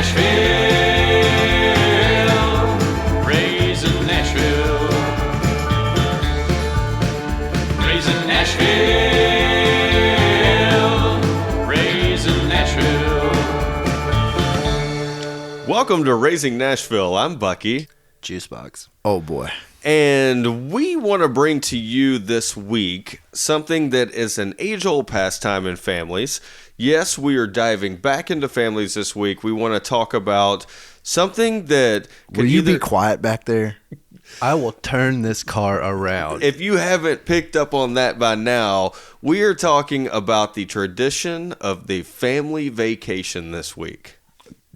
Nashville, raising Nashville, raising Nashville, raising Nashville. Welcome to Raising Nashville. I'm Bucky. Juicebox. Oh boy. And we want to bring to you this week something that is an age-old pastime in families. Yes, we are diving back into families this week. We want to talk about something that Will you be quiet back there? I will turn this car around. If you haven't picked up on that by now, we are talking about the tradition of the family vacation this week.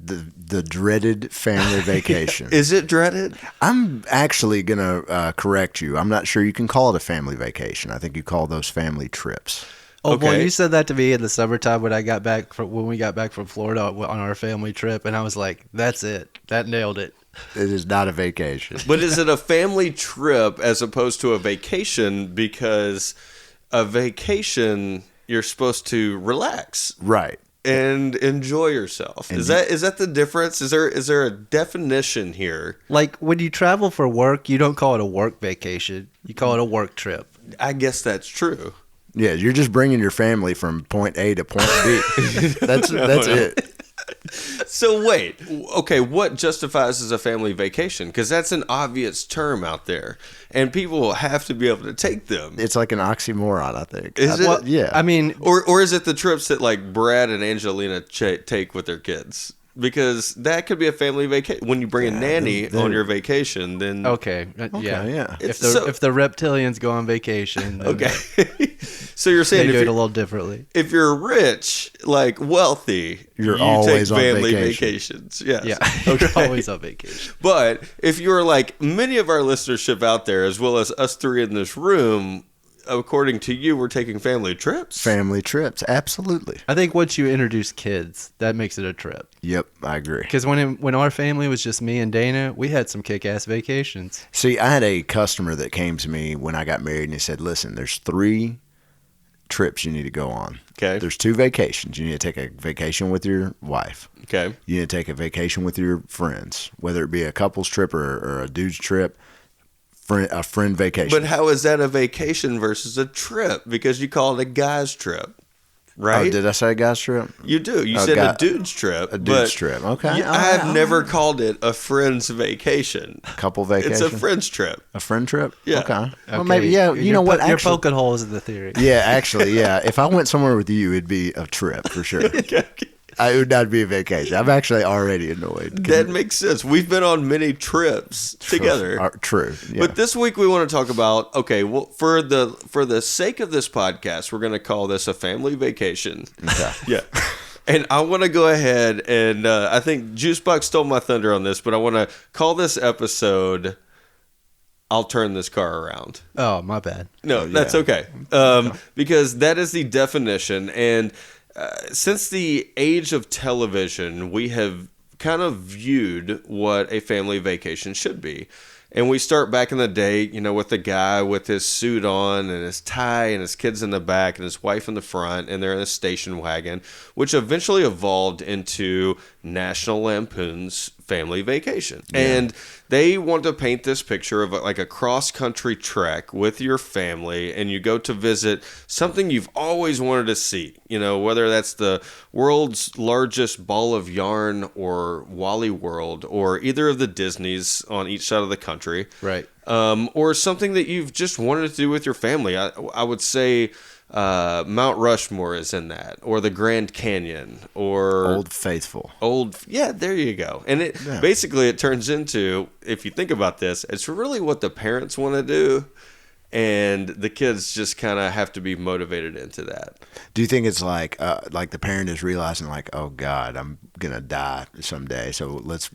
The dreaded family vacation. Is it dreaded? I'm actually going to correct you. I'm not sure you can call it a family vacation. I think you call those family trips. Oh, Okay. boy, you said that to me in the summertime when we got back from Florida on our family trip, and I was like, that's it. That nailed it. It is not a vacation. But is it a family trip as opposed to a vacation? Because a vacation, you're supposed to relax Right. and enjoy yourself. And Is that the difference? Is there a definition here? Like, when you travel for work, you don't call it a work vacation. You call it a work trip. I guess that's true. Yeah, you're just bringing your family from point A to point B. That's it. So wait, okay, what justifies as a family vacation? Because that's an obvious term out there, and people have to be able to take them. It's like an oxymoron, I think. Is it? Well, Yeah. I mean, Or is it the trips that like Brad and Angelina take with their kids? Because that could be a family vacation. When you bring a nanny on your vacation, then okay. Yeah. yeah. If the reptilians go on vacation, then okay. So you're saying they do if it a you're, little differently. if you're rich, like wealthy, You're you always take on family vacation. vacations. Yes. Yeah. Okay. You're always on vacation. But if you're like many of our listenership out there, as well as us three in this room, according to you, we're taking family trips. Family trips. Absolutely. I think once you introduce kids, that makes it a trip. Yep, I agree. Because when our family was just me and Dana, we had some kick-ass vacations. See, I had a customer that came to me when I got married, and he said, listen, there's 3 trips you need to go on. Okay. There's 2 vacations. You need to take a vacation with your wife. Okay. You need to take a vacation with your friends, whether it be a couple's trip or a dude's trip, a friend vacation. But how is that a vacation versus a trip? Because you call it a guy's trip, right? Oh, did I say a guy's trip? You do. You Oh, said guy- a dude's trip. A dude's but trip. Okay. I have never called it a friend's vacation. Couple vacation. It's a friend's trip. A friend trip? Yeah. Okay. Well, Okay, maybe, yeah. You know what? You're Actually, poking holes in the theory. yeah, actually, yeah. If I went somewhere with you, it'd be a trip for sure. It would not be a vacation. I'm actually already annoyed. That makes sense. We've been on many trips together. True. Yeah. But this week we want to talk about, okay, well, for the sake of this podcast, we're going to call this a family vacation. Okay. Yeah. And I want to go ahead and I think Juicebox stole my thunder on this, but I want to call this episode, I'll turn this car around. Oh, my bad. No, that's okay. Because that is the definition. And since the age of television, we have kind of viewed what a family vacation should be. And we start back in the day, with the guy with his suit on and his tie and his kids in the back and his wife in the front, and they're in a station wagon, which eventually evolved into National Lampoon's Family Vacation. Yeah. And they want to paint this picture of like a cross-country trek with your family, and you go to visit something you've always wanted to see, whether that's the world's largest ball of yarn or Wally World or either of the Disneys on each side of the country. Right. Or something that you've just wanted to do with your family. I would say Mount Rushmore is in that, or the Grand Canyon, or Old Faithful. Yeah, there you go. And basically it turns into, if you think about this, it's really what the parents want to do, and the kids just kind of have to be motivated into that. Do you think it's like the parent is realizing like, oh God, I'm gonna die someday, so let's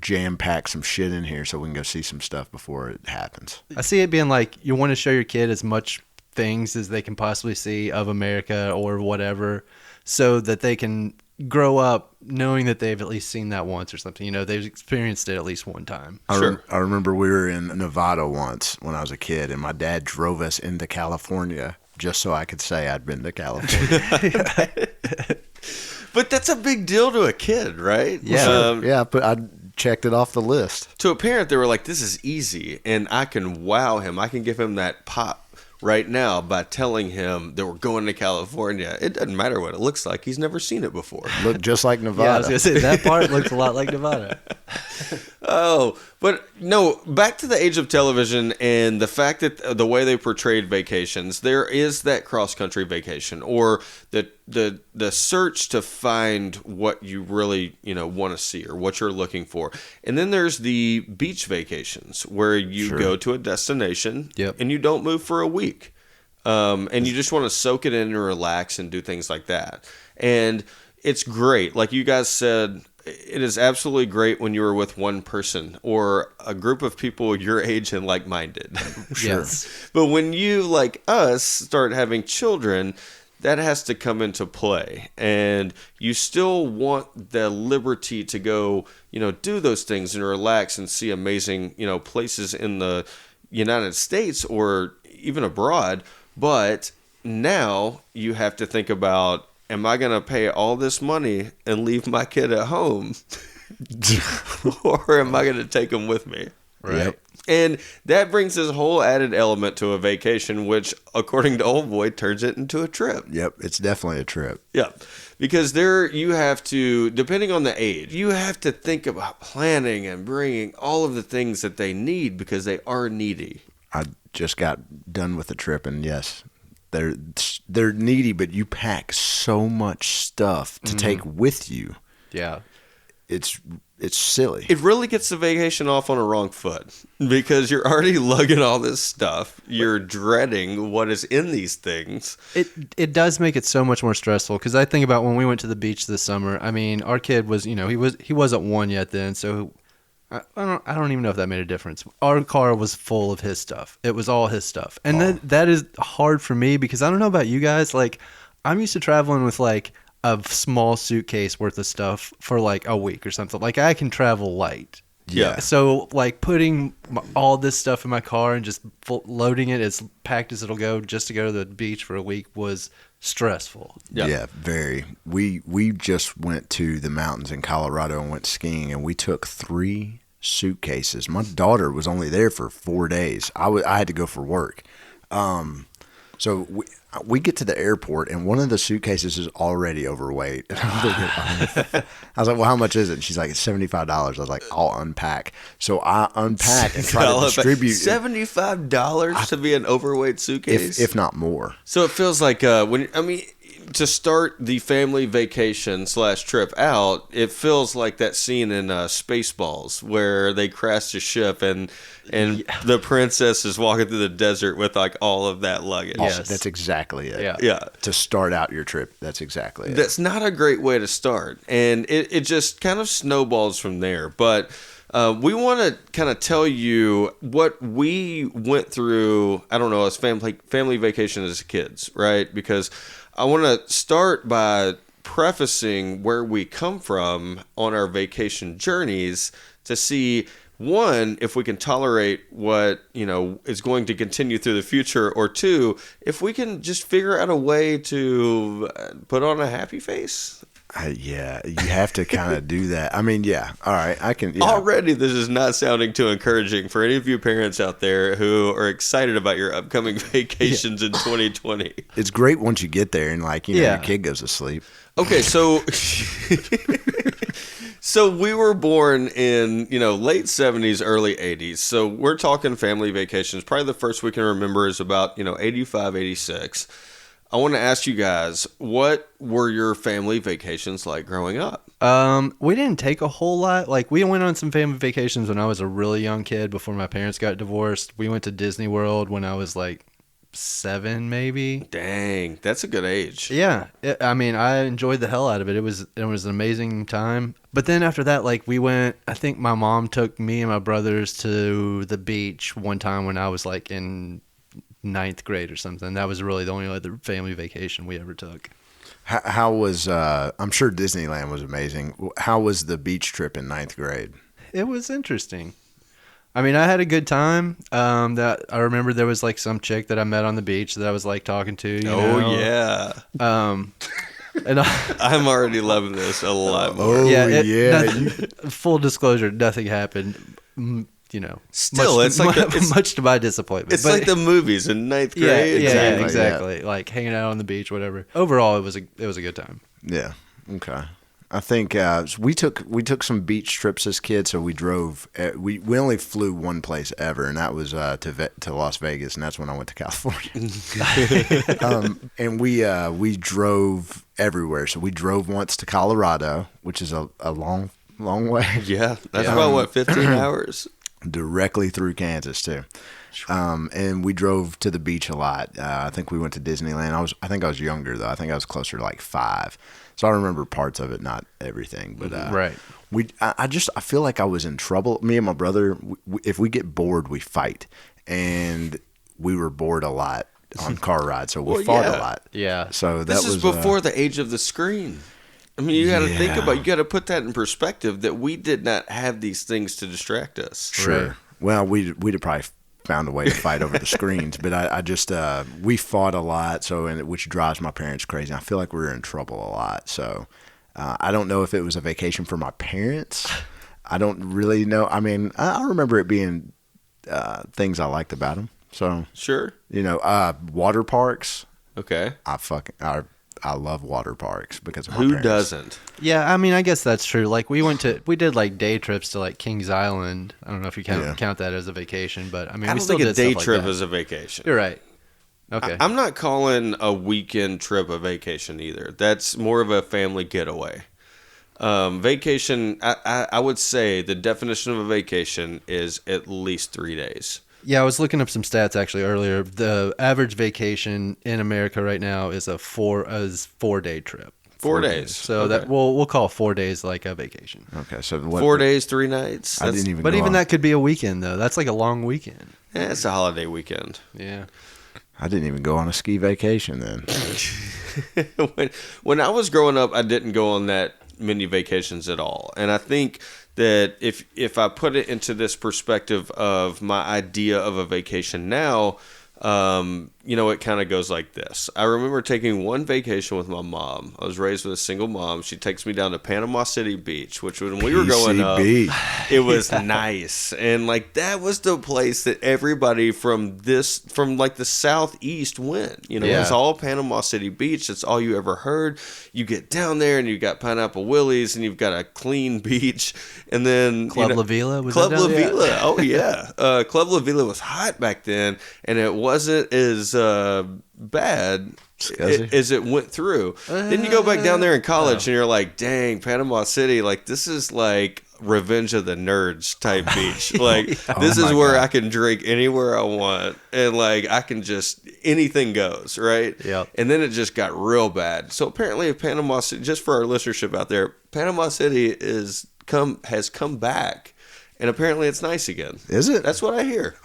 jam pack some shit in here so we can go see some stuff before it happens? I see it being like you want to show your kid as much things as they can possibly see of America or whatever, so that they can grow up knowing that they've at least seen that once or something. They've experienced it at least one time. Sure. I remember we were in Nevada once when I was a kid, and my dad drove us into California just so I could say I'd been to California. But that's a big deal to a kid, right? Yeah. Yeah, but I checked it off the list. To a parent, they were like, this is easy, and I can wow him. I can give him that pop right now by telling him that we're going to California. It doesn't matter what it looks like. He's never seen it before. Looked just like Yeah, I Nevada. was gonna say that part looks a lot like Nevada. Oh, but no, back to the age of television and the fact that the way they portrayed vacations, there is that cross-country vacation or the search to find what you really, want to see or what you're looking for. And then there's the beach vacations where you go to a destination and you don't move for a week. And you just want to soak it in and relax and do things like that. And it's great. Like you guys said, it is absolutely great when you are with one person or a group of people your age and like-minded. Yes. But when you, like us, start having children, that has to come into play. And you still want the liberty to go, do those things and relax and see amazing, places in the United States or even abroad. But now you have to think about, am I going to pay all this money and leave my kid at home? Or am I going to take him with me? Right. Yep. And that brings this whole added element to a vacation, which, according to Old Boy, turns it into a trip. Yep, it's definitely a trip. Yeah. Because there you have to, depending on the age, you have to think about planning and bringing all of the things that they need because they are needy. I just got done with the trip, and yes, they're needy, but you pack so much stuff to take with you. Yeah. It's silly. It really gets the vacation off on a wrong foot because you're already lugging all this stuff. You're dreading what is in these things. It does make it so much more stressful because I think about when we went to the beach this summer. I mean, our kid was, he wasn't one yet then, so I don't even know if that made a difference. Our car was full of his stuff. It was all his stuff, and that is hard for me because I don't know about you guys. Like, I'm used to traveling with like a small suitcase worth of stuff for like a week or something. Like, I can travel light. Yeah. So like putting all this stuff in my car and just loading it as packed as it'll go just to go to the beach for a week was stressful. Yeah, very. We just went to the mountains in Colorado and went skiing, and we took 3 suitcases. My daughter was only there for 4 days. I had to go for work. So we get to the airport, and one of the suitcases is already overweight. And I was like, well, how much is it? And she's like, it's $75. I was like, I'll unpack. So I unpack and try to distribute. $75 to be an overweight suitcase? If not more. So it feels like to start the family vacation / trip out, it feels like that scene in Spaceballs where they crash the ship and the princess is walking through the desert with like all of that luggage. Yes. That's exactly it. Yeah. To start out your trip, that's exactly it. That's not a great way to start. And it just kind of snowballs from there. But we want to kind of tell you what we went through, I don't know, as family vacation as kids, right? Because I want to start by prefacing where we come from on our vacation journeys to see, one, if we can tolerate what, is going to continue through the future, or two, if we can just figure out a way to put on a happy face. Yeah, you have to kind of do that. I mean, yeah. All right, I can. Yeah. Already, this is not sounding too encouraging for any of you parents out there who are excited about your upcoming vacations in 2020. It's great once you get there and your kid goes to sleep. Okay, so so we were born in, late 70s, early 80s. So we're talking family vacations. Probably the first we can remember is about, 85, 86. I want to ask you guys, what were your family vacations like growing up? We didn't take a whole lot. Like, we went on some family vacations when I was a really young kid before my parents got divorced. We went to Disney World when I was like 7, maybe. Dang, that's a good age. Yeah. I enjoyed the hell out of it. It was an amazing time. But then after that, like, we went, I think my mom took me and my brothers to the beach one time when I was like in 9th grade or something. That was really the only other family vacation we ever took. How was, I'm sure Disneyland was amazing. How was the beach trip in 9th grade? It was interesting. I mean, I had a good time. That I remember there was like some chick that I met on the beach that I was like talking to. You know? Yeah. And I'm already loving this a lot more. Oh, yeah, yeah. full disclosure, nothing happened. You know, Still, much, it's like much to my disappointment. It's But- like the movies in ninth grade. Yeah, Exactly, exactly. Like hanging out on the beach, whatever. Overall, it was a good time. Yeah. Okay. I think we took some beach trips as kids. So we drove. We only flew one place ever, and that was to Las Vegas, and that's when I went to California. And we drove everywhere. So we drove once to Colorado, which is a long way. Yeah, that's about what 15 hours. Directly through Kansas too. And we drove to the beach a lot. I think we went to Disneyland. I think I was younger though. I think I was closer to like 5. So I remember parts of it, not everything. But Right. I feel like I was in trouble. Me and my brother, if we get bored, we fight, and we were bored a lot on car rides, so we fought a lot. Yeah. So that This is was before the age of the screen. I mean, you got to think about. You got to put that in perspective. That we did not have these things to distract us. Sure. Right. Well, we'd have probably found a way to fight over the screens, but I just we fought a lot, which drives my parents crazy. I feel like we were in trouble a lot. So I don't know if it was a vacation for my parents. I don't really know. I mean, I remember it being things I liked about them. So Sure. water parks. Okay. I love water parks because of my Who parents. doesn't? Yeah, I mean, I guess that's true. Like we did like day trips to like Kings Island. I don't know if you count that as a vacation, but I mean, I we don't still think a did day stuff like trip that. is a vacation. You're right. Okay. I'm not calling a weekend trip a vacation either. That's more of a family getaway. Vacation, I would say the definition of a vacation is at least 3 days. Yeah, I was looking up some stats actually earlier. The average vacation in America right now is a 4-day trip. 4 days. So Okay. that we'll call 4 days like a vacation. Okay, so what, 4 days, 3 nights. I didn't even. But go even on, that could be a weekend though. That's like a long weekend. It's a holiday weekend. Yeah. I didn't even go on a ski vacation then. when I was growing up, I didn't go on that many vacations at all. And I think that if I put it into this perspective of my idea of a vacation now, it kind of goes like this. I remember taking one vacation with my mom. I was raised with a single mom. She takes me down to Panama City Beach, which when we were growing up, PCB. it was nice. And like that was the place that everybody from like the southeast went. It was all Panama City Beach. That's all you ever heard. You get down there and you got Pineapple Willie's and you've got a clean beach. And then Club La Vila was Club that La down there? Vila. Oh yeah. Club La Vila was hot back then, and it wasn't as bad as it went through. Then you go back down there in college and you're like, dang, Panama City, like this is like Revenge of the Nerds type beach. Like this is where I can drink anywhere I want, and like I can just anything goes, right? Yep. And then it just got real bad. So apparently Panama City, just for our listenership out there, Panama City has come back. And apparently it's nice again. Is it? That's what I hear.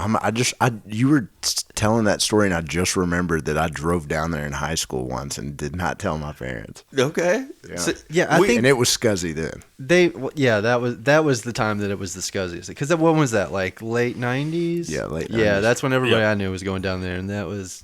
You were telling that story, and I just remembered that I drove down there in high school once and did not tell my parents. Okay. Yeah. So, Yeah, I think And it was scuzzy then. that was the time that it was the scuzziest. Because when was that? Like late 90s? Yeah, late Yeah, 90s. that's when everybody Yeah. I knew was going down there, and that was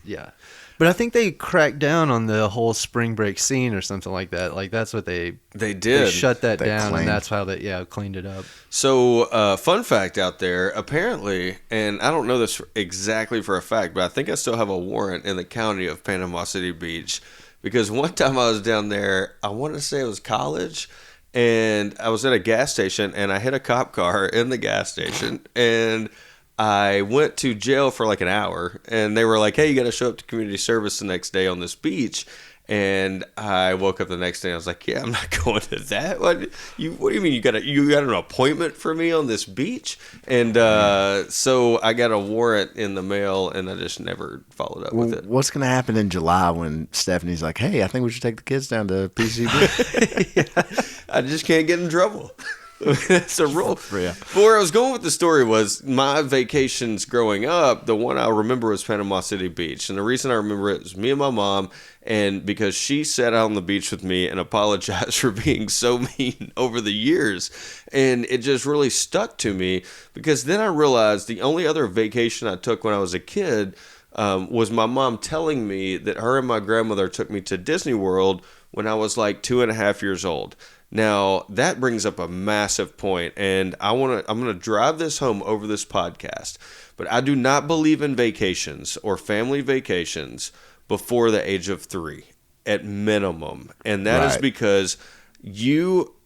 But I think they cracked down on the whole spring break scene or something like that. Like that's what they did. shut that They down, claimed. and that's how they cleaned it up. So, fun fact out there, apparently, and I don't know this exactly for a fact, but I think I still have a warrant in the county of Panama City Beach, because one time I was down there, I want to say it was college, and I was at a gas station, and I hit a cop car in the gas station, and I went to jail for like an hour, and they were like, hey, you got to show up to community service the next day on this beach. And I woke up the next day and I was like, yeah, I'm not going to that. What do you mean you got an appointment for me on this beach? And so I got a warrant in the mail, and I just never followed up with it. What's going to happen in July when Stephanie's like, hey, I think we should take the kids down to PCB? I just can't get in trouble. That's a rule. Yeah. But where I was going with the story was my vacations growing up, the one I remember was Panama City Beach. And the reason I remember it was me and my mom, and because she sat out on the beach with me and apologized for being so mean over the years. And it just really stuck to me, because then I realized the only other vacation I took when I was a kid was my mom telling me that her and my grandmother took me to Disney World when I was like 2.5 years old. Now, that brings up a massive point, and I'm going to drive this home over this podcast. But I do not believe in vacations or family vacations before the age of 3 at minimum. And that is Right. because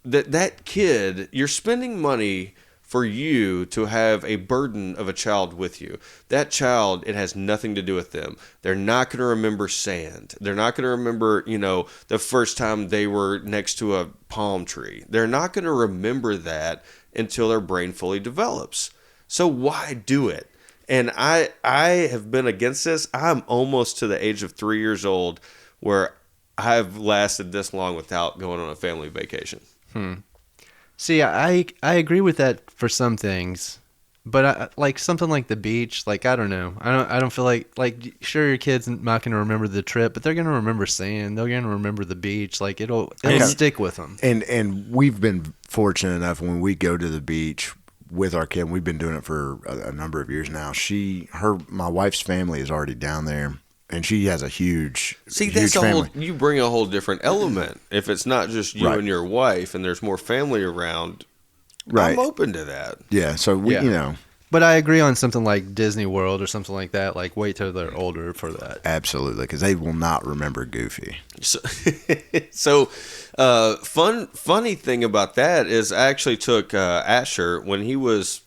that kid, you're spending money for you to have a burden of a child with you. That child, it has nothing to do with them. They're not going to remember sand. They're not going to remember, the first time they were next to a palm tree. They're not going to remember that until their brain fully develops. So why do it? And I have been against this. I'm almost to the age of 3 years old where I've lasted this long without going on a family vacation. See, I agree with that for some things, but like something like the beach, like I don't know, I don't feel like sure your kid's not going to remember the trip, but they're going to remember sand. They're going to remember the beach. Like it'll stick with them. And we've been fortunate enough when we go to the beach with our kid. We've been doing it for a number of years now. My wife's family is already down there. And she has a huge family. You bring a whole different element. If it's not just you Right. and your wife and there's more family around, Right. I'm open to that. Yeah. So we, Yeah. But I agree on something like Disney World or something like that. Like wait till they're older for that. absolutely, because they will not remember Goofy. So, funny thing about that is I actually took Asher when he was,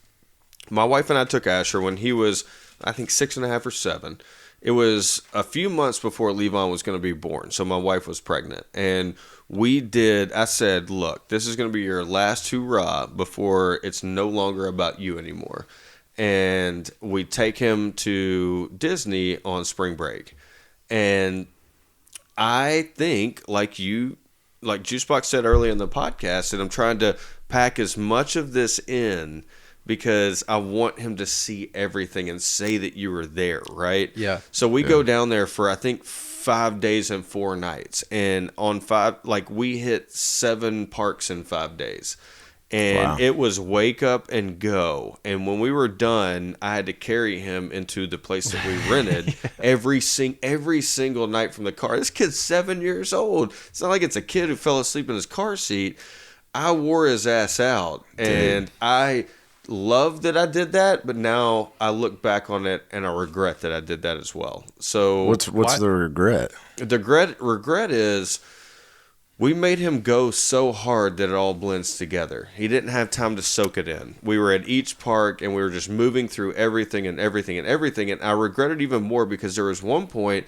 my wife and I took Asher when he was, I think 6.5 or 7. It was a few months before Levon was going to be born. So my wife was pregnant. And I said, look, this is going to be your last hurrah before it's no longer about you anymore. And we take him to Disney on spring break. And I think, like Juicebox said earlier in the podcast, that I'm trying to pack as much of this in because I want him to see everything and say that you were there, right? Yeah. So we go down there for, I think, 5 days and 4 nights. And on 5, we hit 7 parks in 5 days. And Wow. it was wake up and go. And when we were done, I had to carry him into the place that we rented every single night from the car. This kid's 7 years old. It's not like it's a kid who fell asleep in his car seat. I wore his ass out. And I love that I did that, but now I look back on it and I regret that I did that as well. So What's the regret? the regret is we made him go so hard that it all blends together. He didn't have time to soak it in. We were at each park and we were just moving through everything. And I regret it even more because there was one point,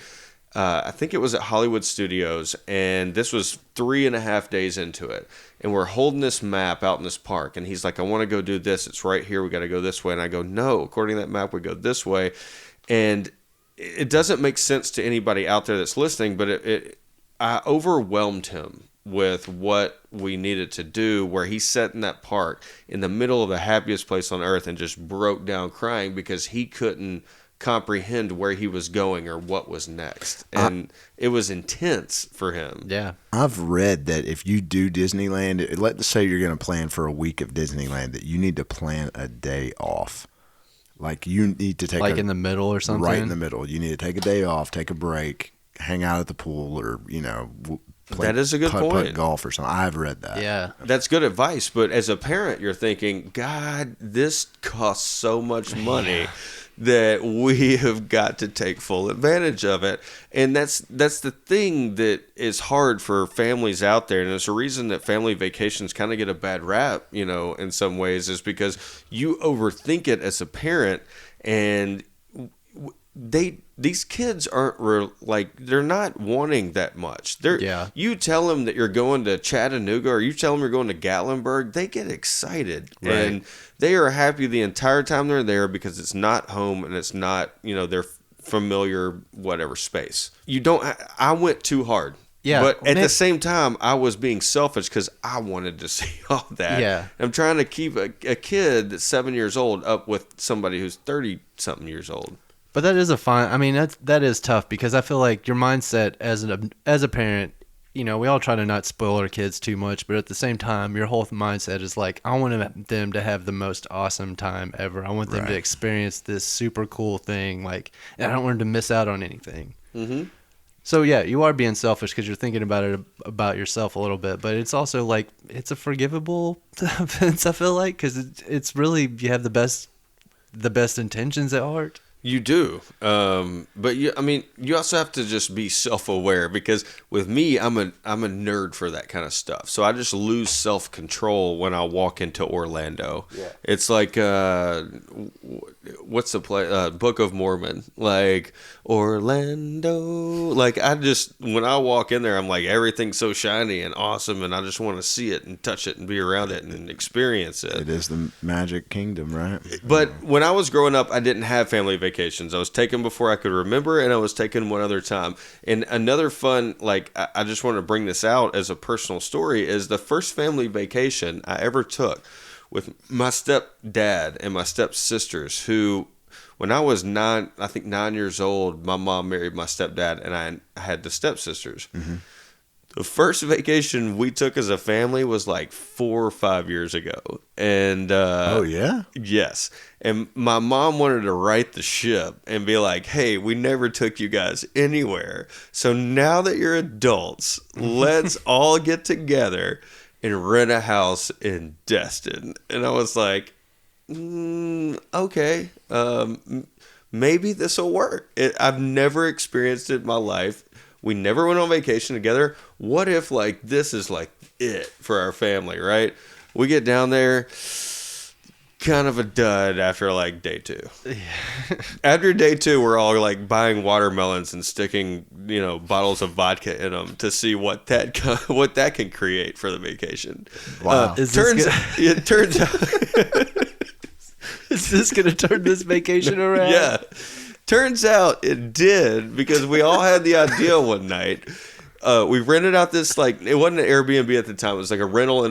I think it was at Hollywood Studios, and this was 3.5 days into it. And we're holding this map out in this park, and he's like, I want to go do this. It's right here. We got to go this way. And I go, no, according to that map, we go this way. And it doesn't make sense to anybody out there that's listening, but I overwhelmed him with what we needed to do, where he sat in that park in the middle of the happiest place on earth and just broke down crying because he couldn't comprehend where he was going or what was next. And it was intense for him. Yeah. I've read that if you do Disneyland, let's say you're going to plan for a week of Disneyland, that you need to plan a day off. Like you need to take In the middle or something. right in the middle. You need to take a day off, take a break, hang out at the pool, or play That is a good point. golf or something. I've read that. Yeah. That's good advice, but as a parent, you're thinking, God, this costs so much money that we have got to take full advantage of it. And that's the thing that is hard for families out there. And it's a reason that family vacations kind of get a bad rap, in some ways, is because you overthink it as a parent, and these kids aren't they're not wanting that much. You tell them that you're going to Chattanooga or you tell them you're going to Gatlinburg, they get excited. Right. And they are happy the entire time they're there because it's not home and it's not, their familiar whatever space. I went too hard. Yeah. But at the same time, I was being selfish because I wanted to see all that. Yeah. I'm trying to keep a kid that's 7 years old up with somebody who's 30-something years old. But that is that is tough because I feel like your mindset as a parent, we all try to not spoil our kids too much, but at the same time, your whole mindset is like, I want them to have the most awesome time ever. I want them to Right. experience this super cool thing, like, and I don't want them to miss out on anything. Mm-hmm. So yeah, you are being selfish because you're thinking about yourself a little bit, but it's also like it's a forgivable offense. I feel like because it's really you have the best intentions at heart. You do, but you also have to just be self-aware because with me, I'm a nerd for that kind of stuff. So I just lose self-control when I walk into Orlando. Yeah. It's like what's the play? Book of Mormon, like Orlando. Like when I walk in there, I'm like everything's so shiny and awesome, and I just want to see it and touch it and be around it and experience it. It is the Magic Kingdom, right? But when I was growing up, I didn't have family vacations. I was taken before I could remember, and I was taken one other time. And another fun, like, I just want to bring this out as a personal story, is the first family vacation I ever took with my stepdad and my stepsisters, who, when I was 9 years old, my mom married my stepdad, and I had the stepsisters. Mm-hmm. The first vacation we took as a family was like 4 or 5 years ago. And oh, yeah? Yes. And my mom wanted to right the ship and be like, hey, we never took you guys anywhere. So now that you're adults, let's all get together and rent a house in Destin. And I was like, okay, maybe this will work. I've never experienced it in my life. We never went on vacation together. What if like this is like it for our family, right? We get down there, kind of a dud after like day 2. Yeah. After day 2, we're all like buying watermelons and sticking, bottles of vodka in them to see what that can create for the vacation. Wow. It turns out. Is this going to turn this vacation around? Yeah. Turns out it did, because we all had the idea one night. We rented out this, like, it wasn't an Airbnb at the time. It was like a rental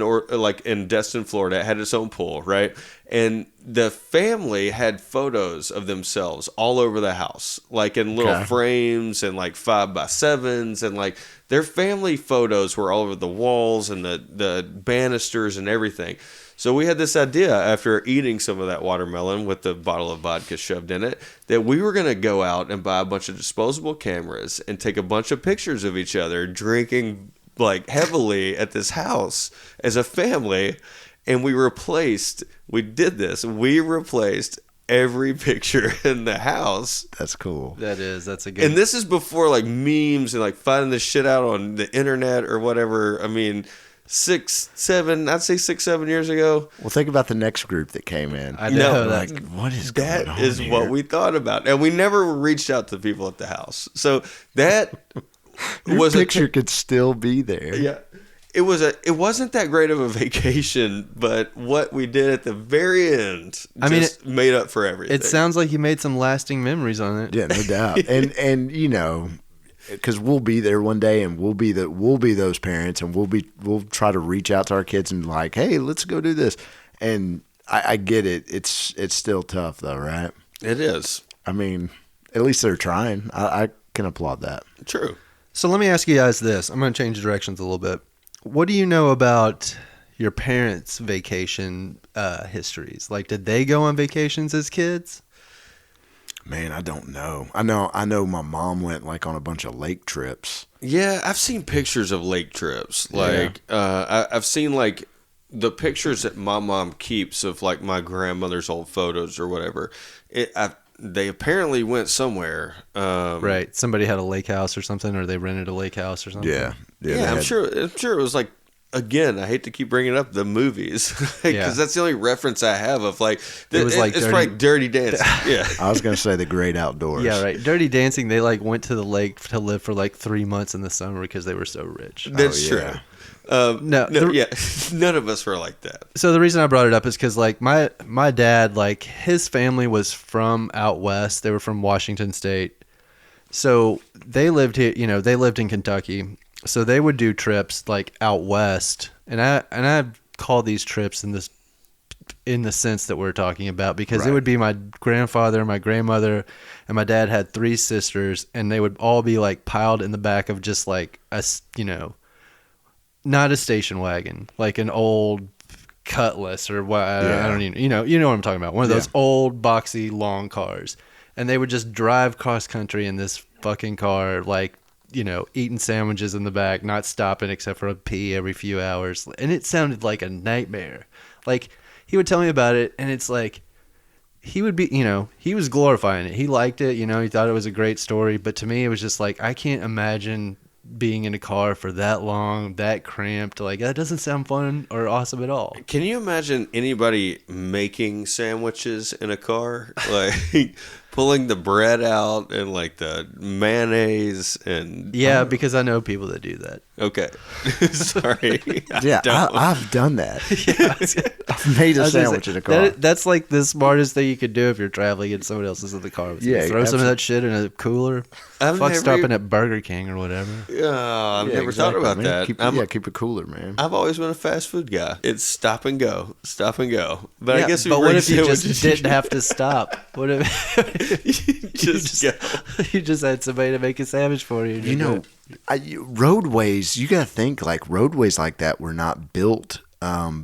in Destin, Florida. It had its own pool, right? And the family had photos of themselves all over the house, like in little frames and like 5x7s, and like their family photos were all over the walls and the banisters and everything. So we had this idea after eating some of that watermelon with the bottle of vodka shoved in it that we were going to go out and buy a bunch of disposable cameras and take a bunch of pictures of each other drinking like heavily at this house as a family. And we replaced every picture in the house. That's cool. That's a good. And this is before like memes and like finding this shit out on the internet or whatever. I mean, 6, 7 years ago. Well, think about the next group that came in. I know. Like, what is going on That is here? what we thought about. And we never reached out to people at the house. So that Your picture could still be there. Yeah. It wasn't that great of a vacation, but what we did at the very end made up for everything. It sounds like you made some lasting memories on it. Yeah, no doubt. And because we'll be there one day, and we'll be those parents, and we'll try to reach out to our kids and like, hey, let's go do this. And I get it. It's still tough though, right? It is. I mean, at least they're trying. I can applaud that. True. So let me ask you guys this. I'm going to change directions a little bit. What do you know about your parents' vacation histories? Like, did they go on vacations as kids? Man, I don't know. I know my mom went like on a bunch of lake trips. Yeah, I've seen pictures of lake trips. Like, I've seen like the pictures that my mom keeps of like my grandmother's old photos or whatever. They apparently went somewhere. Right. Somebody had a lake house or something, or they rented a lake house or something. Yeah. I'm sure it was like, again, I hate to keep bringing up the movies because that's the only reference I have of like, it's like Dirty Dancing. Yeah. I was going to say The Great Outdoors. Yeah, right. Dirty Dancing, they like went to the lake to live for like 3 months in the summer because they were so rich. That's true. No, none of us were like that. So the reason I brought it up is because like my dad, like his family was from out west. They were from Washington State. So they lived here, they lived in Kentucky. So they would do trips like out west, and I call these trips in the sense that we're talking about because it would be my grandfather, my grandmother, and my dad had 3 sisters, and they would all be like piled in the back of just like a not a station wagon, like an old Cutlass or what? I don't even, you know what I'm talking about. One of those old boxy long cars, and they would just drive cross country in this fucking car, like, eating sandwiches in the back, not stopping except for a pee every few hours, and it sounded like a nightmare. Like, he would tell me about it, and it's like he would be, he was glorifying it. He liked it, he thought it was a great story, but to me, it was just like, I can't imagine being in a car for that long, that cramped. Like, that doesn't sound fun or awesome at all. Can you imagine anybody making sandwiches in a car? Like pulling the bread out and like the mayonnaise and Yeah, because I know people that do that. Okay. Sorry. Yeah, I've done that. I've made a sandwich in a car. That's like the smartest thing you could do if you're traveling and someone else is in the car with you. Yeah, Throw some of that shit in a cooler. Fuck stopping at Burger King or whatever. I've never thought about man. that. Keep it cooler, man. I've always been a fast food guy. It's stop and go. But Yeah, I guess but what if you just didn't have to stop? What if you just had somebody to make a sandwich for you? Roadways, you got to think, like, roadways like that were not built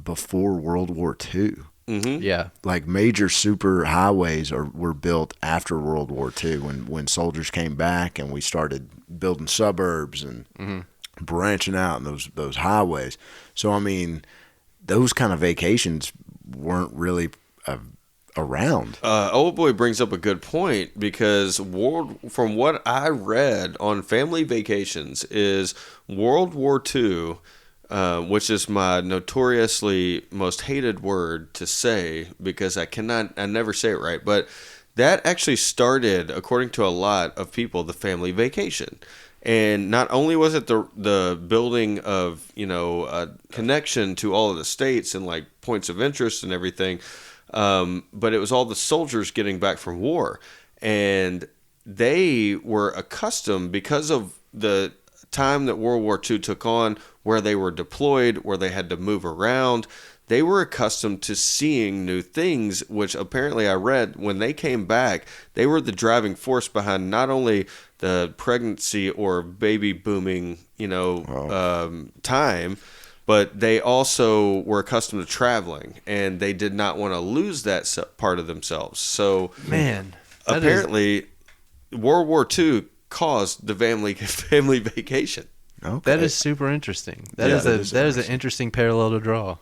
before World War II. Mm-hmm. Yeah. Like, major super highways were built after World War II when soldiers came back and we started building suburbs and branching out in those highways. So, I mean, those kind of vacations weren't really around. Old boy brings up a good point because from what I read on family vacations is World War II, which is my notoriously most hated word to say because I never say it right, but that actually started, according to a lot of people, the family vacation. And not only was it the building of, a connection to all of the states and like points of interest and everything, but it was all the soldiers getting back from war. And they were accustomed, because of the time that World War II took on, where they were deployed, where they had to move around, they were accustomed to seeing new things, which apparently I read when they came back, they were the driving force behind not only the pregnancy or baby booming, time, but they also were accustomed to traveling, and they did not want to lose that part of themselves. So, man, apparently, World War II caused the family vacation. Okay. That is super interesting. That is an interesting parallel to draw.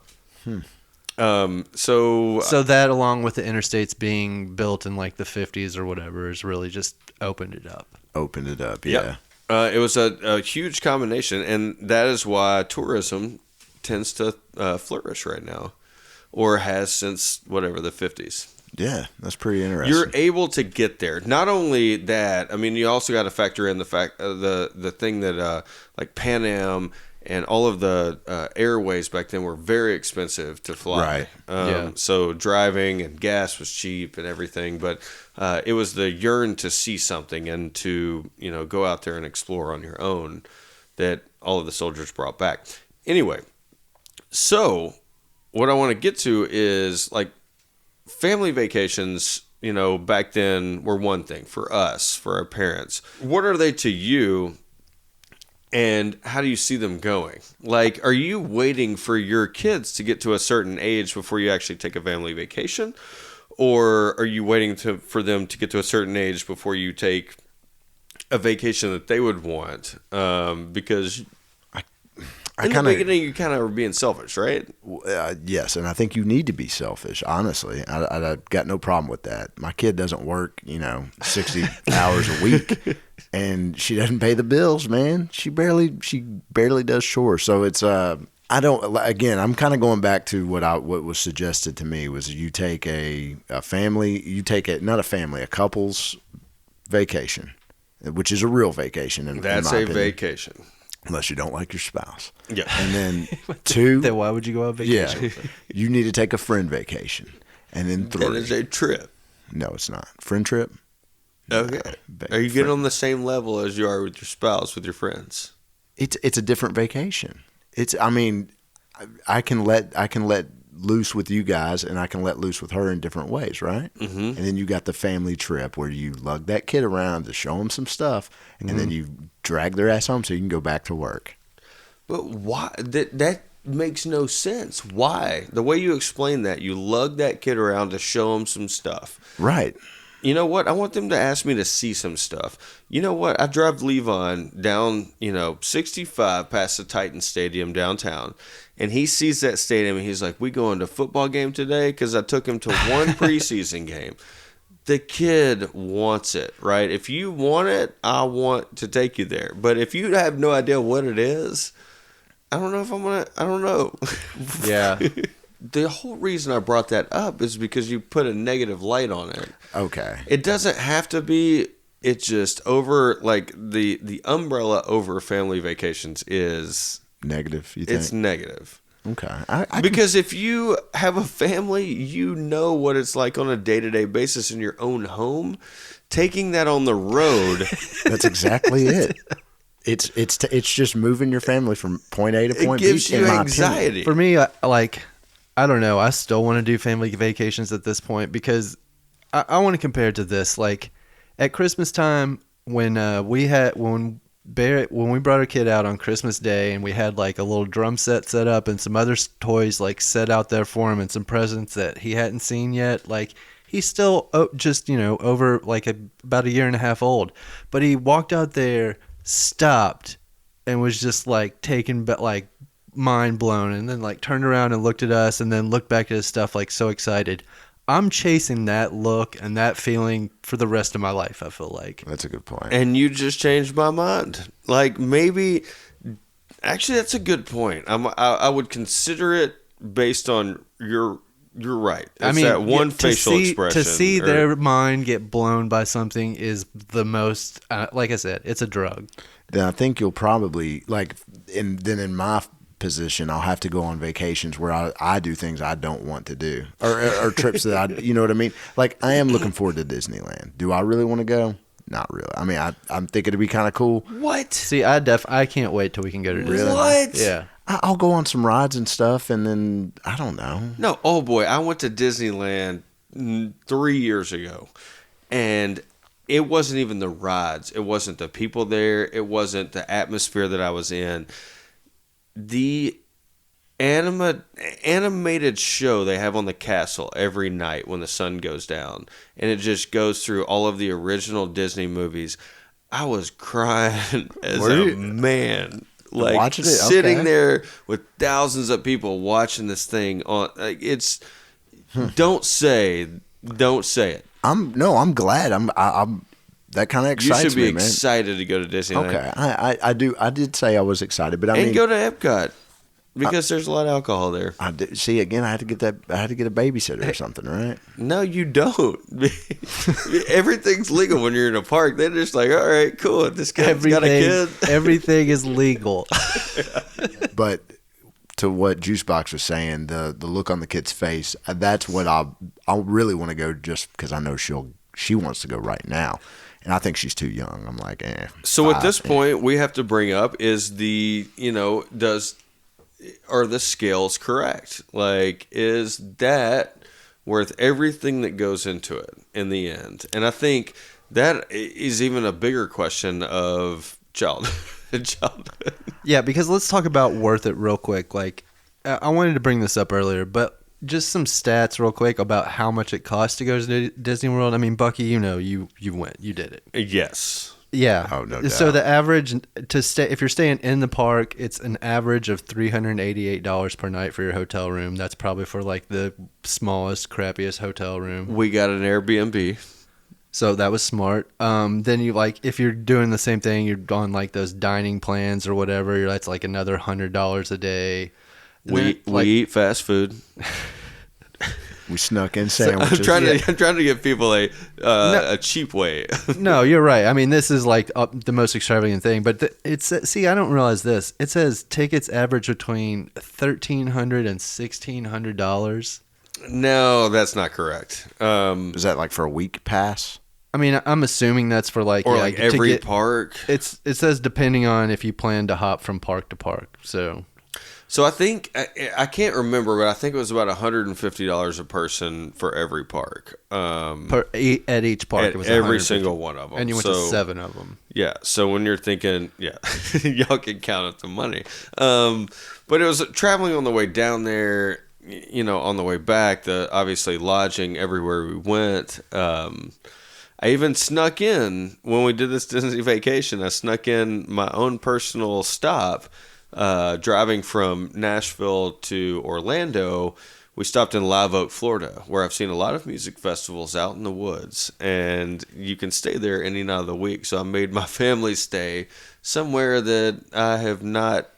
So that, along with the interstates being built in like the 50s or whatever, has really just opened it up. Yeah. It was a huge combination, and that is why tourism tends to flourish right now, or has since whatever the 50s. Yeah, that's pretty interesting. You're able to get there. Not only that, I mean, you also got to factor in the fact the thing that like Pan Am and all of the airways back then were very expensive to fly. Right. So driving and gas was cheap and everything, but it was the yearn to see something and to go out there and explore on your own that all of the soldiers brought back. Anyway, so what I want to get to is like family vacations. Back then were one thing for us, for our parents. What are they to you? And how do you see them going? Like, are you waiting for your kids to get to a certain age before you actually take a family vacation? Or are you waiting for them to get to a certain age before you take a vacation that they would want? Because in the beginning, you kind of are being selfish, right? Yes, and I think you need to be selfish, honestly. I've got no problem with that. My kid doesn't work, 60 hours a week, and she doesn't pay the bills, man. She barely does chores. So it's I'm kind of going back to what was suggested to me was you take a couple's vacation, which is a real vacation. That's a vacation. Unless you don't like your spouse. Yeah. And then 2. Then why would you go on vacation? Yeah. You need to take a friend vacation. And then 3. That is a trip. No, it's not. Friend trip? Okay. Are you getting on the same level as you are with your spouse, with your friends? It's a different vacation. I can let loose with you guys, and I can let loose with her in different ways, right? Mm-hmm. And then you got the family trip where you lug that kid around to show them some stuff, and then you drag their ass home so you can go back to work. But why? That makes no sense. Why? The way you explain that, you lug that kid around to show him some stuff. Right. You know what? I want them to ask me to see some stuff. You know what? I drive Levon down, 65 past the Titan Stadium downtown, and he sees that stadium, and he's like, "We going to football game today?" Because I took him to one preseason game. The kid wants it, right? If you want it, I want to take you there. But if you have no idea what it is, I don't know if I'm going to, I don't know. Yeah. The whole reason I brought that up is because you put a negative light on it. Okay. It doesn't have to be, it's just over, like, the umbrella over family vacations is... Negative, you think? It's negative. Okay. Because if you have a family, you know what it's like on a day-to-day basis in your own home. Taking that on the road, That's exactly it. It's just moving your family from point A to it point gives B. you in my anxiety. For me, I don't know. I still want to do family vacations at this point because I want to compare it to this. Like at Christmas time, when we brought our kid out on Christmas Day, and we had like a little drum set set up and some other toys like set out there for him and some presents that he hadn't seen yet. Like he's still just over like about a year and a half old, but he walked out there, stopped, and was just like taken, but like mind blown, and then like turned around and looked at us, and then looked back at his stuff like so excited. I'm chasing that look and that feeling for the rest of my life, I feel like. That's a good point. And you just changed my mind. Like maybe, actually, that's a good point. I would consider it based on you're right. It's that one facial expression. To see their mind get blown by something is the most, like I said, it's a drug. Then I think you'll probably in my position, I'll have to go on vacations where I do things I don't want to do, or trips that you know what I mean. Like I am looking forward to Disneyland. Do I really want to go? Not really. I mean, I'm thinking it'd be kind of cool. What? See, I can't wait till we can go to Disneyland. Really? What? Yeah. I'll go on some rides and stuff, and then I don't know. No, oh boy, I went to Disneyland 3 years ago, and it wasn't even the rides. It wasn't the people there. It wasn't the atmosphere that I was in. The animated show they have on the castle every night when the sun goes down, and it just goes through all of the original Disney movies. I was crying as a man. Like watching it? Sitting Okay. there with thousands of people watching this thing on. Like, it's don't say it. I'm glad. I'm that kind of You excites should be me, man. excited to go to Disneyland. Okay, I do. I did say I was excited, but I And mean, go to Epcot because there's a lot of alcohol there. I did, see again. I had to get a babysitter or something, right? No, you don't. Everything's legal when you're in a park. They're just like, all right, cool. This guy's got a kid. Everything is legal. But to what Juicebox was saying, the look on the kid's face, that's what I really want to go just because I know she wants to go right now. And I think she's too young. I'm like, So at 5, this point, we have to bring up is are the scales correct? Like, is that worth everything that goes into it in the end? And I think that is even a bigger question of childhood. Yeah, because let's talk about worth it real quick. Like, I wanted to bring this up earlier, but just some stats real quick about how much it costs to go to Disney World. I mean, Bucky, you went, you did it. Yes. Yeah. Oh, no doubt. So the average to stay, if you're staying in the park, it's an average of $388 per night for your hotel room. That's probably for like the smallest, crappiest hotel room. We got an Airbnb. So that was smart. Then you if you're doing the same thing, you're on like those dining plans or whatever. That's like another $100 a day. We eat fast food. we snuck in So sandwiches. I'm trying to give people a cheap way. No, you're right. I mean, this is like the most extravagant thing, but see, I don't realize this. It says tickets average between $1,300 and $1,600. No, that's not correct. Is that like for a week pass? I mean, I'm assuming that's for Every park. It says depending on if you plan to hop from park to park. So So I think I can't remember, but I think it was about $150 a person for every park. At each park, At it was every 150. single one of them. And you went to 7 of them. Yeah. So when you're thinking, yeah, y'all can count up the money. But it was traveling on the way down there. On the way back, obviously lodging everywhere we went. I even snuck in when we did this Disney vacation. I snuck in my own personal stop. Driving from Nashville to Orlando, we stopped in Live Oak, Florida, where I've seen a lot of music festivals out in the woods, and you can stay there any night of the week. So I made my family stay somewhere that I have not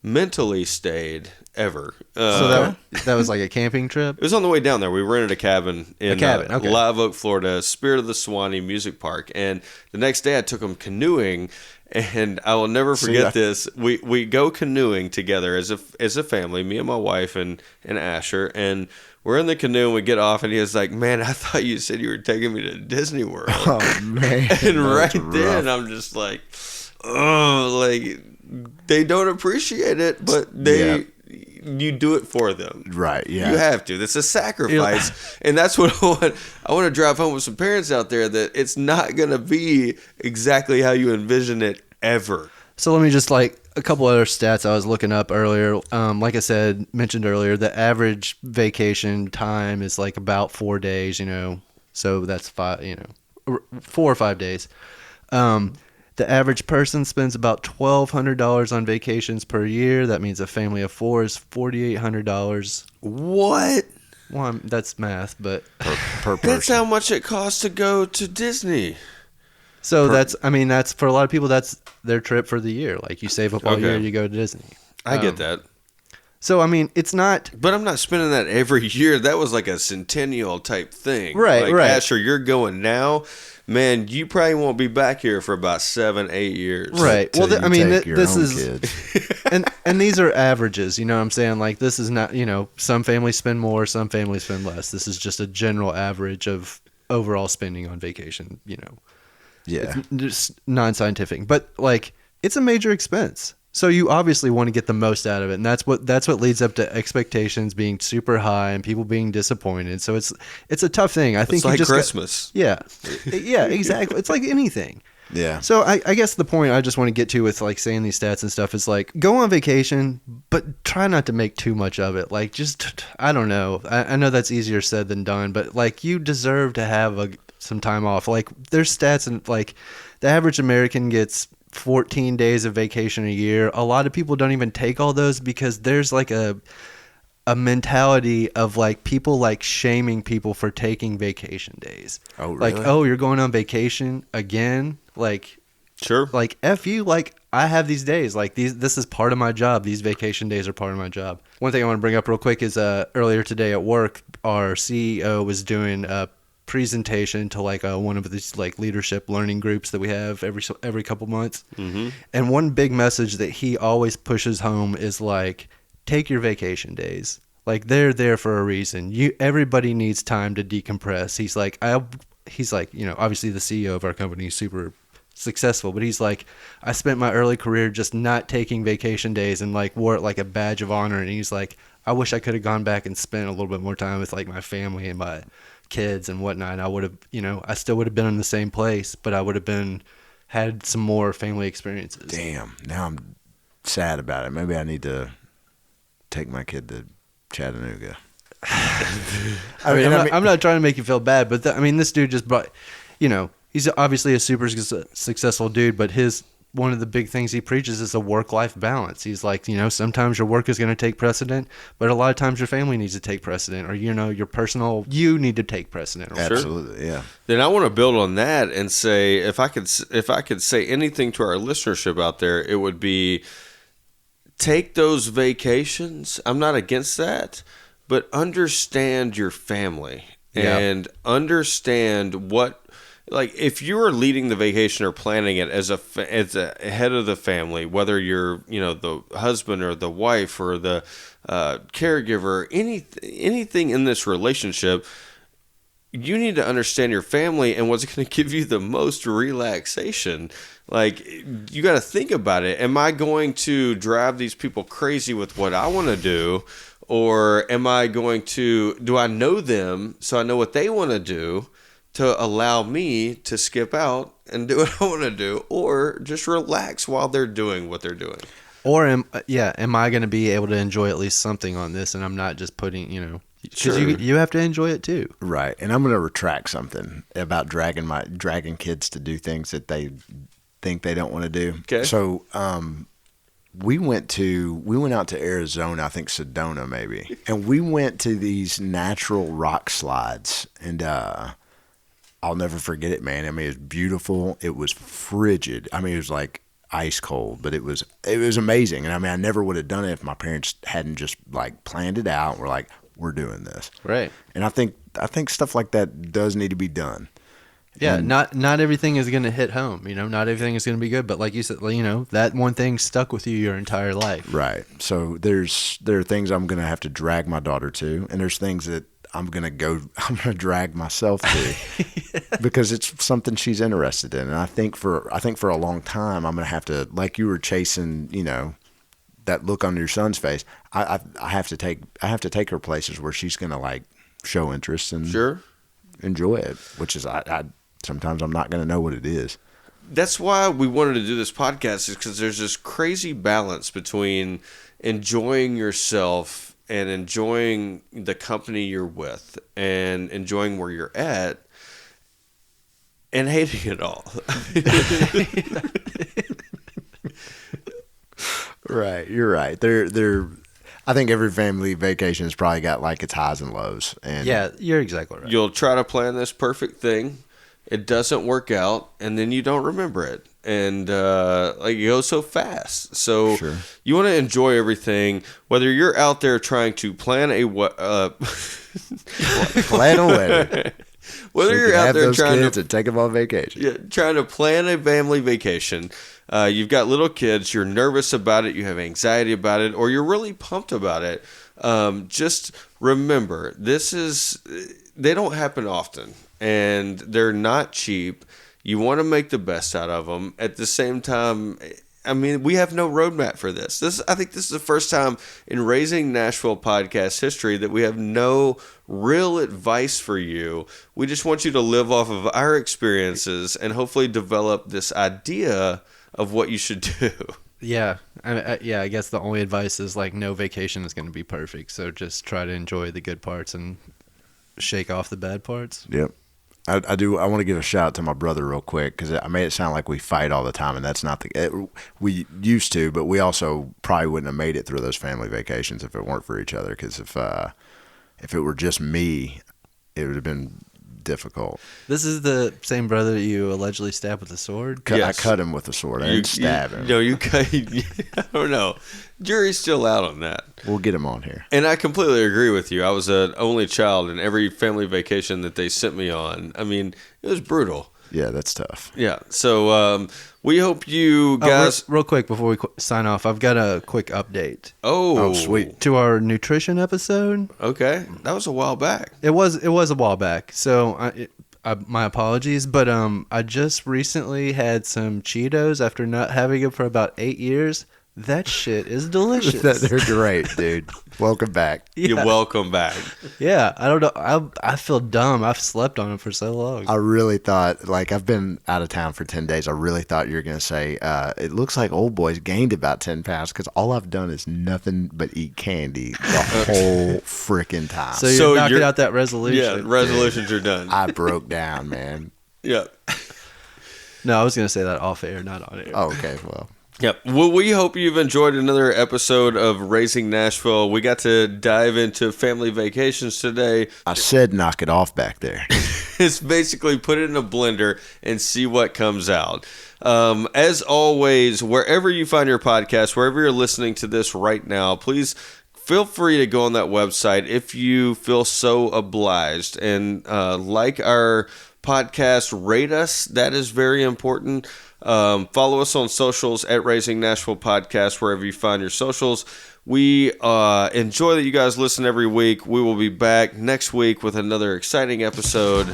mentally stayed ever. So that was like a camping trip? It was on the way down there. We rented a cabin in okay. Live Oak, Florida, Spirit of the Swanee Music Park, and the next day I took them canoeing. And I will never forget this. We go canoeing together as a family, me and my wife and Asher, and we're in the canoe and we get off and he was like, "Man, I thought you said you were taking me to Disney World." Oh man. And right then I'm just like, oh, like they don't appreciate it, but you do it for them. Right, yeah. You have to. That's a sacrifice. And that's what I want. I want to drive home with some parents out there that it's not going to be exactly how you envision it ever. So let me just a couple other stats I was looking up earlier. Like I mentioned earlier, the average vacation time is about 4 days, so that's 4 or 5 days. The average person spends about $1,200 on vacations per year. That means a family of 4 is $4,800. What? Well, that's math, but per person. That's how much it costs to go to Disney. So that's for a lot of people, that's their trip for the year. Like you save up all year, you go to Disney. I get that. So, it's not... But I'm not spending that every year. That was like a centennial type thing. Right. Asher, you're going now. Man, you probably won't be back here for about 7-8 years. Right. Well, this is... Kids. and these are averages, you know what I'm saying? This is not, some families spend more, some families spend less. This is just a general average of overall spending on vacation, Yeah. It's just non-scientific. But, it's a major expense. So you obviously want to get the most out of it, and that's what leads up to expectations being super high and people being disappointed. So it's a tough thing. I think it's like just Christmas. yeah, exactly. It's like anything. Yeah. So I guess the point I just want to get to with saying these stats and stuff is go on vacation, but try not to make too much of it. I don't know. I know that's easier said than done, but you deserve to have some time off. There's stats and the average American gets 14 days of vacation a year. A lot of people don't even take all those because there's a mentality of people shaming people for taking vacation days. Oh, really? Oh, you're going on vacation again? Sure. F you, I have these days. This is part of my job. These vacation days are part of my job. One thing I want to bring up real quick is earlier today at work, our CEO was doing a presentation to one of these leadership learning groups that we have every couple months. Mm-hmm. And one big message that he always pushes home is take your vacation days. They're there for a reason. Everybody needs time to decompress. He's obviously the CEO of our company is super successful, but he's I spent my early career just not taking vacation days and wore it like a badge of honor. And he's I wish I could have gone back and spent a little bit more time with my family and my kids and whatnot. I would have, I still would have been in the same place, but I would have had some more family experiences. Damn. Now I'm sad about it. Maybe I need to take my kid to Chattanooga. I'm not trying to make you feel bad, but this dude just brought, he's obviously a super successful dude, but one of the big things he preaches is a work-life balance. He's sometimes your work is going to take precedent, but a lot of times your family needs to take precedent, or your personal, you need to take precedent. Absolutely, yeah. Then I want to build on that and say, if I could say anything to our listenership out there, it would be take those vacations. I'm not against that, but understand your family and understand what. If you are leading the vacation or planning it as a head of the family, whether you're the husband or the wife or the caregiver, anything in this relationship, you need to understand your family and what's going to give you the most relaxation. Like, you got to think about it. Am I going to drive these people crazy with what I want to do? Or am I going to, do I know them so I know what they want to do to allow me to skip out and do what I want to do? Or just relax while they're doing what they're doing? Or am I going to be able to enjoy at least something on this, and I'm not just putting, because Sure. you have to enjoy it too. Right. And I'm going to retract something about dragging kids to do things that they think they don't want to do. Okay. So, we went out to Arizona, I think Sedona maybe, and we went to these natural rock slides, and I'll never forget it, man. I mean, it was beautiful. It was frigid. I mean, it was like ice cold, but it was amazing. And I mean, I never would have done it if my parents hadn't just like planned it out. We're like, we're doing this, Right. and I think stuff like that does need to be done. Yeah, And- not everything is going to hit home. Not everything is going to be good. But like you said, that one thing stuck with you your entire life. Right. So there are things I'm going to have to drag my daughter to, and there's things that I'm going to drag myself to because it's something she's interested in. And I think for a long time I'm going to have to, like you were chasing, that look on your son's face. I have to take her places where she's going to like show interest and Sure. enjoy it, which is I sometimes I'm not going to know what it is. That's why we wanted to do this podcast, is because there's this crazy balance between enjoying yourself and enjoying the company you're with and enjoying where you're at and hating it all. Right, you're right. They're. I think every family vacation has probably got like its highs and lows. And Yeah, you're exactly right. You'll try to plan this perfect thing. It doesn't work out, and then you don't remember it. And like, it goes so fast. So Sure. you want to enjoy everything, whether you're out there trying to plan a plan a wedding. whether So you you're can out have there those trying kids to and take them on vacation. trying to plan a family vacation. You've got little kids, you're nervous about it, you have anxiety about it, or you're really pumped about it. Just remember, they don't happen often, and they're not cheap. You want to make the best out of them. At the same time, I mean, we have no roadmap for this. I think this is the first time in Raising Nashville podcast history that we have no real advice for you. We just want you to live off of our experiences and hopefully develop this idea of what you should do. Yeah, I guess the only advice is like no vacation is going to be perfect. So just try to enjoy the good parts and shake off the bad parts. Yep. I do. I want to give a shout out to my brother real quick because I made it sound like we fight all the time, and that's not we used to, but we also probably wouldn't have made it through those family vacations if it weren't for each other. Because if it were just me, it would have been difficult. This is the same brother that you allegedly stabbed with a sword? Yes. I cut him with a sword. I didn't stab him. No, you cut. I don't know. Jury's still out on that. We'll get him on here. And I completely agree with you. I was an only child, and every family vacation that they sent me on, I mean, it was brutal. Yeah, that's tough. Yeah. So we hope you guys. Real quick before we sign off, I've got a quick update Oh, sweet. to our nutrition episode. Okay, that was a while back. It was a while back, so my apologies. But I just recently had some Cheetos after not having them for about 8 years. That shit is delicious. They're great, dude. Welcome back. You're welcome back. Yeah, I don't know. I feel dumb. I've slept on them for so long. I really thought, like, I've been out of town for 10 days. I really thought you were going to say, it looks like old boy's gained about 10 pounds because all I've done is nothing but eat candy the whole freaking time. So you're So knocking you're- out that resolution. Yeah, resolutions are done. I broke down, man. Yeah. No, I was going to say that off air, not on air. Oh, okay, well. Yep. Well, we hope you've enjoyed another episode of Raising Nashville. We got to dive into family vacations today. I said knock it off back there. It's basically put it in a blender and see what comes out. As always, wherever you find your podcast, wherever you're listening to this right now, please feel free to go on that website if you feel so obliged. And like our podcast, rate us. That is very important. Follow us on socials at Raising Nashville Podcast, wherever you find your socials. We enjoy that you guys listen every week. We will be back next week with another exciting episode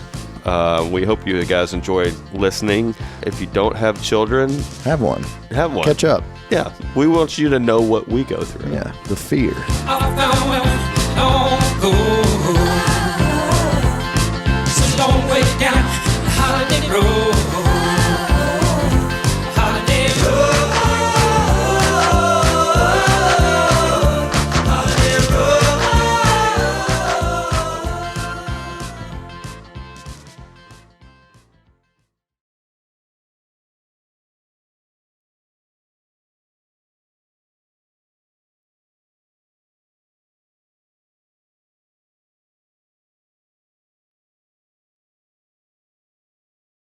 We hope you guys enjoyed listening. If you don't have children, Have one. have one. Catch up. Yeah, we want you to know what we go through. Yeah, the fear. I found don't go.